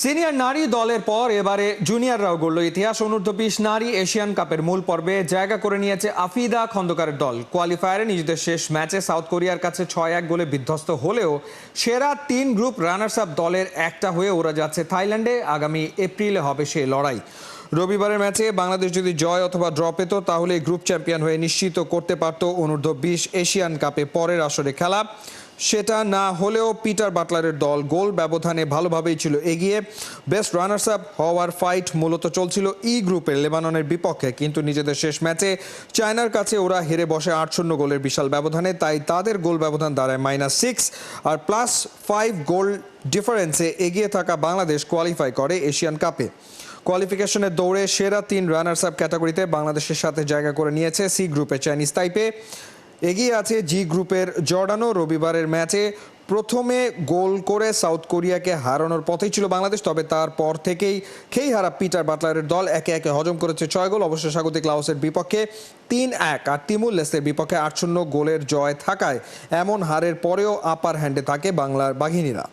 Senior নারী দলের পর এবারে জুনিয়ররাও গড়ল ইতিহাস। অনূর্ধ্ব-20 নারী এশিয়ান কাপের মূল পর্বে জায়গা করে নিয়েছে আফিদা খন্দকারের দল। কোয়ালিফায়ারে নিজেদের শেষ ম্যাচে সাউথ কোরিয়ার কাছে 6-1 গোলে বিধ্বস্ত হলেও সেরা 3 গ্রুপ রানার্স আপ দলের একটা হয়ে ওরা যাচ্ছে থাইল্যান্ডে। আগামী এপ্রিলে হবে সেই লড়াই। রবিবারের ম্যাচে বাংলাদেশ যদি জয় অথবা ড্র পেত তাহলে গ্রুপ চ্যাম্পিয়ন হয়ে নিশ্চিত করতে পারত অনূর্ধ্ব-20 এশিয়ান কাপে পরের আসরে খেলা। সেটা না হলেও পিটার বাটলারের দল গোল ব্যবধানে ভালোভাবেই ছিল এগিয়ে। বেস্ট রানার্স আপ হওয়ার ফাইট মূলত চলছিল ই গ্রুপের লেবাননের বিপক্ষে, কিন্তু নিজেদের শেষ ম্যাচে চায়নার কাছে ওরা হেরে বসে 8-0 গোলের বিশাল ব্যবধানে। তাই তাদের গোল ব্যবধান দাঁড়ায় -6 আর +5 গোল ডিফারেন্সে এগিয়ে থাকা বাংলাদেশ কোয়ালিফাই করে এশিয়ান কাপে। কোয়ালিফিকেশনের দৌড়ে সেরা 3 রানার্স আপ ক্যাটাগরিতে বাংলাদেশের সাথে জায়গা করে নিয়েছে সি গ্রুপে চাইনিজ তাইপে। এগিয়ে আছে জি গ্রুপের জর্ডানও। রবিবারের ম্যাচে প্রথমে গোল করে সাউথ কোরিয়াকে হারানোর পথেই ছিল বাংলাদেশ, তবে তারপর থেকেই খেই হারা পিটার বাটলারের দল একে একে হজম করেছে 6 গোল। অবশ্য স্বাগতিক লাওসের বিপক্ষে 3-1 আর তিমুর লেস্তের বিপক্ষে 8-0 গোলের জয় থাকায় এমন হারের পরেও আপার হ্যান্ডে থাকে বাংলার বাঘিনীরা।